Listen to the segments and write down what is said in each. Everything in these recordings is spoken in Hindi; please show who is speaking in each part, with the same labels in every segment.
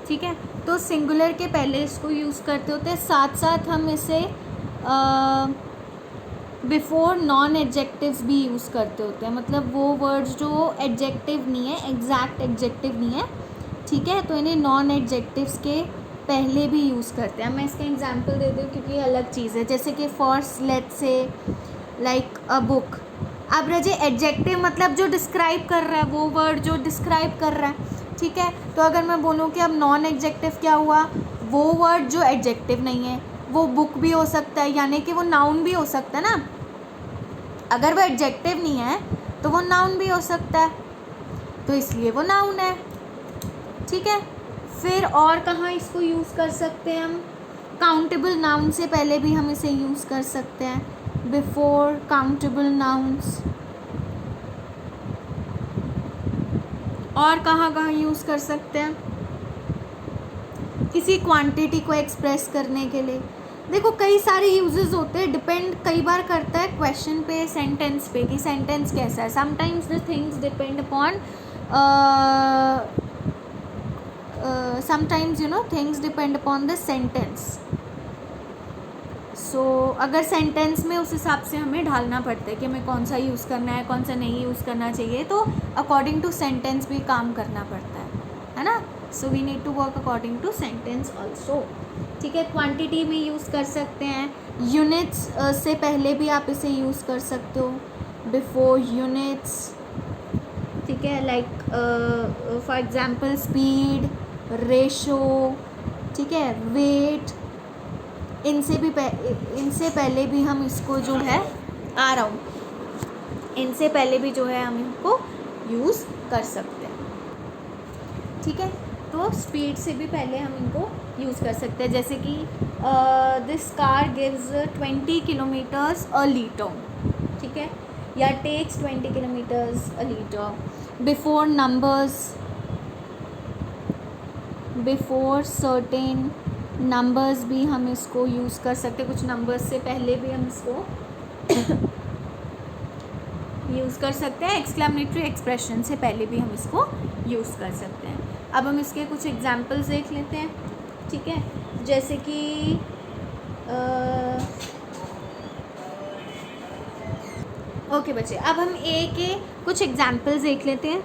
Speaker 1: ठीक है, तो सिंगुलर के पहले इसको यूज़ करते होते हैं, साथ साथ हम इसे बिफोर नॉन एडजेक्टिव्स भी यूज़ करते होते हैं, मतलब वो वर्ड्स जो एडजेक्टिव नहीं है, एग्जैक्ट एडजेक्टिव नहीं है, ठीक है, तो इन्हें नॉन एडजेक्टिव्स के पहले भी यूज़ करते हैं। मैं इसका एग्जांपल दे दूँ क्योंकि ये अलग चीज़ है, जैसे कि for let's say like a book. अब रजे एडजेक्टिव मतलब जो डिस्क्राइब कर रहा है, वो वर्ड जो डिस्क्राइब कर रहा है, ठीक है, तो अगर मैं बोलूँ कि अब नॉन एडजेक्टिव क्या हुआ, वो वर्ड जो एडजेक्टिव नहीं है, वो बुक भी हो सकता है, यानी कि वो नाउन भी हो सकता है ना, अगर वो एडजेक्टिव नहीं है तो वो नाउन भी हो सकता है, तो इसलिए वो नाउन है, ठीक है। फिर और कहाँ इसको यूज़ कर सकते हैं हम, काउंटेबल नाउन से पहले भी हम इसे यूज़ कर सकते हैं, बिफोर काउंटेबल नाउन्स। और कहाँ कहाँ यूज़ कर सकते हैं, किसी क्वांटिटी को एक्सप्रेस करने के लिए। देखो कई सारे यूजेस होते हैं, डिपेंड कई बार करता है क्वेश्चन पे, सेंटेंस पे, कि सेंटेंस कैसा है। Sometimes the things depend upon sometimes you know things depend upon the sentence. So अगर सेंटेंस में उस हिसाब से हमें ढालना पड़ता है कि हमें कौन सा यूज़ करना है, कौन सा नहीं यूज़ करना चाहिए, तो अकॉर्डिंग टू सेंटेंस भी काम करना पड़ता है ना। So we need to work according to sentence also, ठीक है। क्वांटिटी में यूज़ कर सकते हैं, यूनिट्स से पहले भी आप इसे यूज़ कर सकते हो, बिफोर यूनिट्स, ठीक है, like for example speed, ratio, ठीक है, वेट, इनसे पहले भी हम इसको जो है इनसे पहले भी जो है हम इनको यूज़ कर सकते हैं, ठीक है। तो स्पीड से भी पहले हम इनको यूज़ कर सकते हैं, जैसे कि this car gives 20 kilometres a litre, ठीक है, या takes 20 kilometres a litre. Before numbers, before certain numbers भी हम इसको यूज़ कर सकते हैं, कुछ नंबर्स से पहले भी हम इसको यूज़ कर सकते हैं, एक्सक्लेमेटरी एक्सप्रेशन से पहले भी हम इसको यूज़ कर सकते हैं। अब हम इसके कुछ एग्जांपल्स देख लेते हैं, ठीक है, जैसे कि ओके बच्चे, अब हम ए के कुछ एग्जांपल्स देख लेते हैं।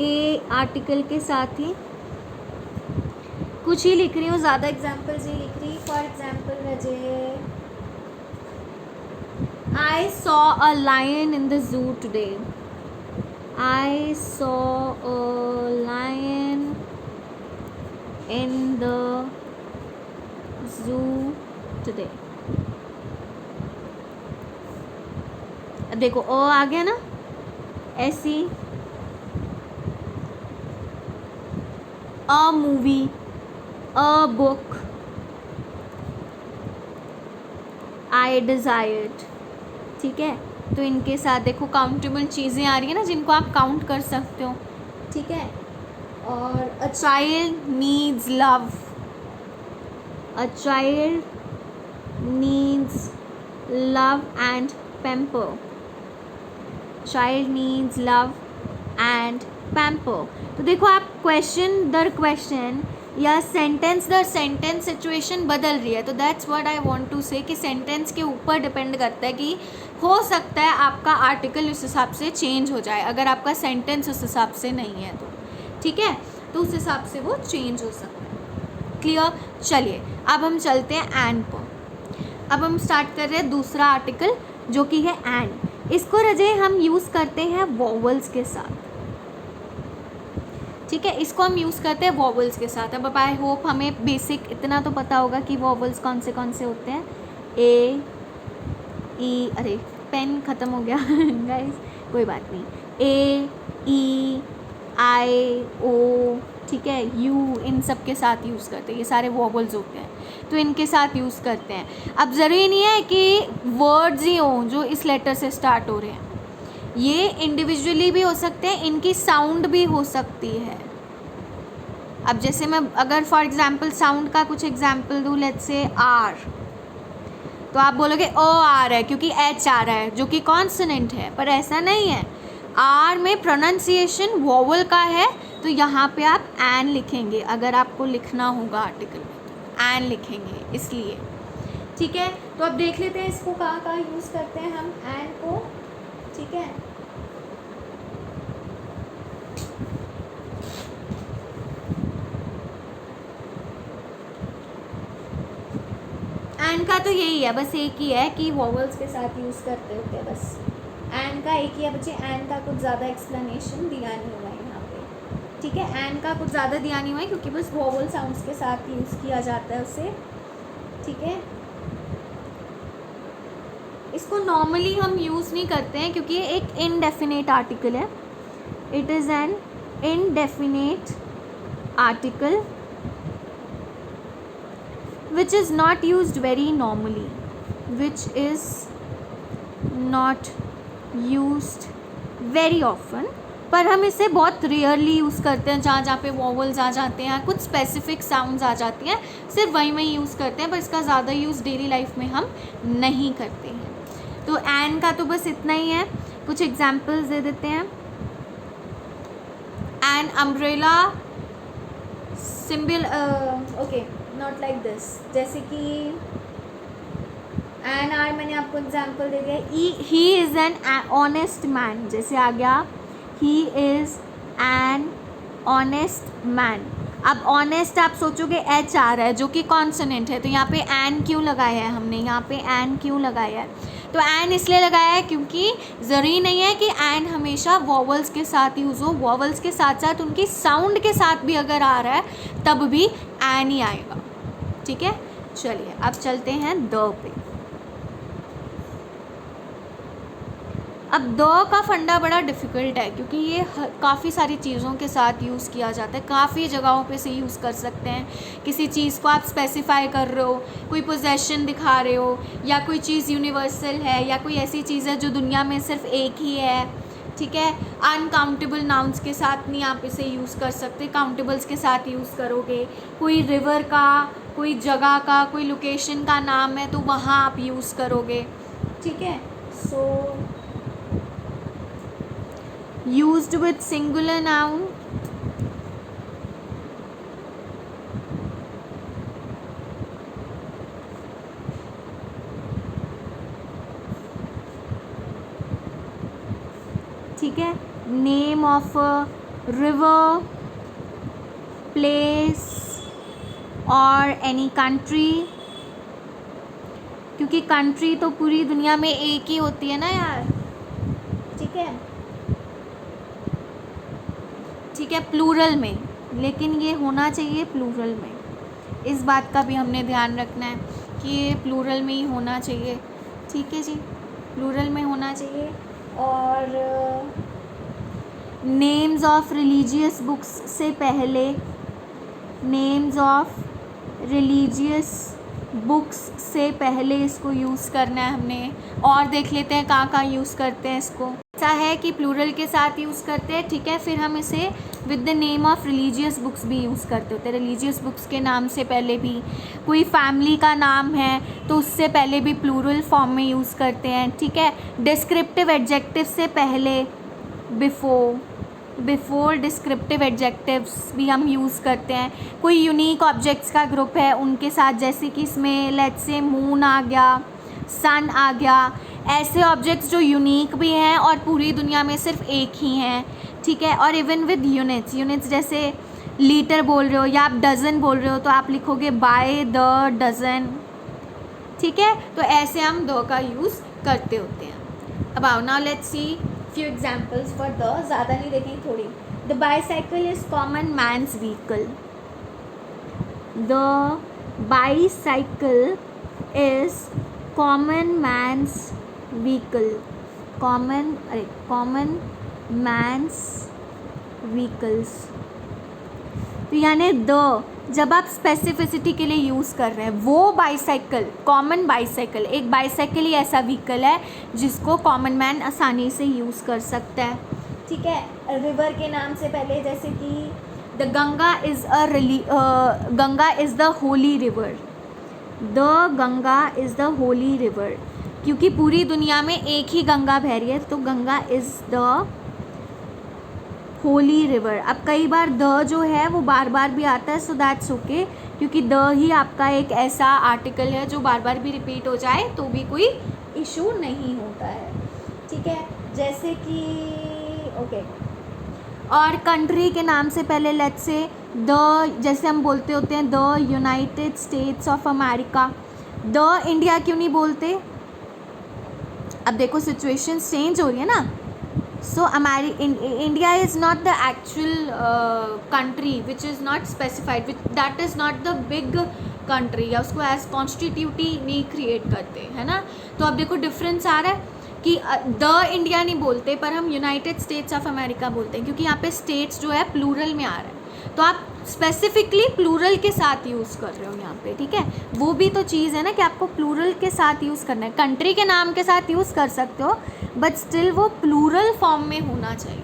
Speaker 1: ए आर्टिकल के साथ ही कुछ ही लिख रही हूँ, ज़्यादा एग्जांपल्स नहीं लिख रही। For example Raje, I saw a lion in the zoo today. I saw a lion in the zoo today. अब देखो ओ आ गया ना, ऐसी a movie, a book, I desired, ठीक है। तो इनके साथ देखो काउंटेबल चीज़ें आ रही है ना, जिनको आप काउंट कर सकते हो, ठीक है। और a child needs love, a child needs love and pamper, child needs love and pamper. तो देखो आप क्वेश्चन दर क्वेश्चन या सेंटेंस दर सेंटेंस सिचुएशन बदल रही है, तो that's what I want to say कि सेंटेंस के ऊपर डिपेंड करता है कि हो सकता है आपका आर्टिकल उस हिसाब से चेंज हो जाए, अगर आपका सेंटेंस उस हिसाब से नहीं है तो, ठीक है, तो उस हिसाब से वो चेंज हो सकता है। क्लियर? चलिए अब हम चलते हैं एंड पर। अब हम स्टार्ट कर रहे हैं दूसरा आर्टिकल जो कि है एंड। इसको रजे हम यूज़ करते हैं वॉवल्स के साथ, ठीक है, इसको हम यूज़ करते हैं वॉवल्स के साथ। अब आई होप हमें बेसिक इतना तो पता होगा कि वॉवल्स कौन से होते हैं। ए ई, अरे पेन ख़त्म हो गया गाइस, कोई बात नहीं। ए ई आई ओ, ठीक है, यू, इन सब के साथ यूज़ करते हैं, ये सारे वॉवल्स होते हैं, तो इनके साथ यूज़ करते हैं। अब ज़रूरी नहीं है कि वर्ड्स ही हों जो इस लेटर से स्टार्ट हो रहे हैं, ये इंडिविजुअली भी हो सकते हैं, इनकी साउंड भी हो सकती है। अब जैसे मैं अगर फॉर एग्जांपल साउंड का कुछ एग्जांपल दूँ, लेट्स से आर, तो आप बोलोगे ओ आर है क्योंकि एच आ रहा है जो कि कॉन्सोनेंट है, पर ऐसा नहीं है। आर में प्रोनाउंसिएशन वोवल का है, तो यहाँ पे आप एन लिखेंगे, अगर आपको लिखना होगा आर्टिकल में तो एन लिखेंगे इसलिए, ठीक है। तो अब देख लेते हैं इसको कहाँ कहाँ यूज़ करते हैं हम एन को, ठीक है। एन का तो यही है, बस एक ही है कि वॉवल्स के साथ यूज़ करते होते हैं, बस एन का एक ही है बच्चे। एन का कुछ ज़्यादा एक्सप्लेनेशन दिया नहीं हुआ है यहाँ पे, ठीक है। एन का कुछ ज़्यादा दिया नहीं हुआ है क्योंकि बस वॉवल साउंड्स के साथ यूज़ किया जाता है उसे, ठीक है। इसको नॉर्मली हम यूज़ नहीं करते हैं क्योंकि ये एक इनडेफिनेट आर्टिकल है। It is an indefinite article which is not used very normally, which is not used very often, पर हम इसे बहुत रेयरली यूज़ करते हैं, जहाँ जहाँ पे वॉवल्स आ जाते हैं, कुछ स्पेसिफिक साउंड्स आ जाती हैं, सिर्फ वहीं यूज़ करते हैं, पर इसका ज़्यादा यूज़ डेली लाइफ में हम नहीं करते हैं। तो एन का तो बस इतना ही है, कुछ एग्जाम्पल्स दे देते हैं। An umbrella symbol, okay, not like this, जैसे कि एन आर मैंने आपको एग्जाम्पल दे दिया। He is an honest man, जैसे आ गया he is an honest man. अब ऑनेस्ट आप सोचोगे एच आ रहा है जो कि कॉन्सोनेंट है, तो यहाँ पे एन क्यों लगाया है हमने, यहाँ पे एन क्यों लगाया है, तो एन इसलिए लगाया है क्योंकि ज़रूरी नहीं है कि एन हमेशा वॉवल्स के साथ यूज़ हो, वॉवल्स के साथ साथ उनकी साउंड के साथ भी अगर आ रहा है तब भी एन ही आएगा, ठीक है। चलिए अब चलते हैं द पे। अब द का फंडा बड़ा डिफ़िकल्ट है क्योंकि ये काफ़ी सारी चीज़ों के साथ यूज़ किया जाता है, काफ़ी जगहों पे से यूज़ कर सकते हैं। किसी चीज़ को आप स्पेसिफाई कर रहे हो, कोई पोजेशन दिखा रहे हो, या कोई चीज़ यूनिवर्सल है, या कोई ऐसी चीज़ है जो दुनिया में सिर्फ एक ही है, ठीक है। अनकाउंटेबल नाउन्स के साथ नहीं आप इसे यूज़ कर सकते, काउंटेबल्स के साथ यूज़ करोगे। कोई रिवर का, कोई जगह का, कोई लोकेशन का नाम है तो वहाँ आप यूज़ करोगे, ठीक है। सो used with singular noun, ठीक है। नेम ऑफ रिवर, प्लेस और एनी कंट्री, क्योंकि कंट्री तो पूरी दुनिया में एक ही होती है ना यार, ठीक है, ठीक है, प्लूरल में, लेकिन ये होना चाहिए प्लूरल में। इस बात का भी हमने ध्यान रखना है कि ये प्लूरल में ही होना चाहिए, ठीक है जी, प्लूरल में होना चाहिए। और नेम्स ऑफ रिलीजियस बुक्स से पहले, नेम्स ऑफ रिलीजियस बुक्स से पहले इसको यूज़ करना है हमने। और देख लेते हैं कहाँ कहाँ यूज़ करते हैं इसको। ऐसा है कि प्लूरल के साथ यूज़ करते हैं, ठीक है। फिर हम इसे with the name of religious books भी यूज़ करते होते हैं। रिलीजियस बुक्स के नाम से पहले भी, कोई फैमिली का नाम है तो उससे पहले भी प्लूरल फॉर्म में यूज़ करते हैं, ठीक है। डिस्क्रिप्टिव एडजेक्टिव से पहले, बिफोर डिस्क्रिप्टिव एडजेक्टिव्स भी हम यूज़ करते हैं। कोई यूनिक ऑब्जेक्ट्स का ग्रुप है उनके साथ, जैसे कि इसमें लेट्स से मून आ गया, सन आ गया, ऐसे ऑब्जेक्ट्स जो यूनिक भी हैं और पूरी दुनिया में सिर्फ एक ही हैं, ठीक है। और इवन विद यूनिट्स, जैसे लीटर बोल रहे हो या आप डज़न बोल रहे हो तो आप लिखोगे बाय द डज़न, ठीक है। तो ऐसे हम द का यूज़ करते होते हैं। अब आओ now let's see few examples for the, ज़्यादा नहीं देखेंगे थोड़ी। The bicycle is common man's vehicle. The bicycle is common man's vehicle. Common man's vehicles. तो यानी द जब आप स्पेसिफिसिटी के लिए यूज़ कर रहे हैं, वो बाईसाइकिल, कॉमन बाईसाइकिल, एक बाईसाइकिल ही ऐसा व्हीकल है जिसको कॉमन मैन आसानी से यूज़ कर सकता है, ठीक है। रिवर के नाम से पहले, जैसे कि the Ganga is the Holi river, the Ganga is the Holi river, क्योंकि पूरी दुनिया में एक ही गंगा बह रही है, तो Ganga is the Holi river. अब कई बार द जो है वो बार बार भी आता है, सो दैट्स ओके, क्योंकि द ही आपका एक ऐसा आर्टिकल है जो बार बार भी रिपीट हो जाए तो भी कोई इशू नहीं होता है, ठीक है। जैसे कि ओके, और कंट्री के नाम से पहले लेट्स से द, जैसे हम बोलते होते हैं the United states of America, the India क्यों नहीं बोलते? अब देखो सिचुएशन चेंज हो रही है ना। So India is not the actual country which is not specified, that is not the big country, या उसको एज कॉन्स्टिट्यूटी नहीं क्रिएट करते, है ना। तो अब देखो डिफरेंस आ रहा है कि द इंडिया नहीं बोलते पर हम यूनाइटेड स्टेट्स ऑफ अमेरिका बोलते हैं, क्योंकि यहाँ पे स्टेट्स जो है प्लूरल में आ रहा है, तो आप स्पेसिफिकली प्लूरल के साथ यूज़ कर रहे हो यहाँ पे, ठीक है। वो भी तो चीज़ है ना कि आपको प्लूरल के साथ यूज़ करना है। कंट्री के नाम के साथ यूज़ कर सकते हो बट स्टिल वो प्लूरल फॉर्म में होना चाहिए,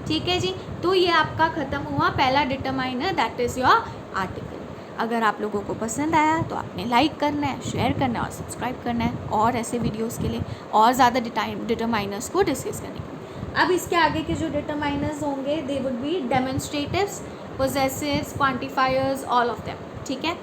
Speaker 1: ठीक है जी। तो ये आपका ख़त्म हुआ पहला determiner, that is your article. अगर आप लोगों को पसंद आया तो आपने लाइक करना है, शेयर करना है और सब्सक्राइब करना है, और ऐसे वीडियोज़ के लिए और ज़्यादा डिटरमाइनर्स को डिस्कस करने के लिए। अब इसके आगे के जो डिटरमाइनर्स होंगे they would be demonstratives, possessives, quantifiers, all of them, ठीक है।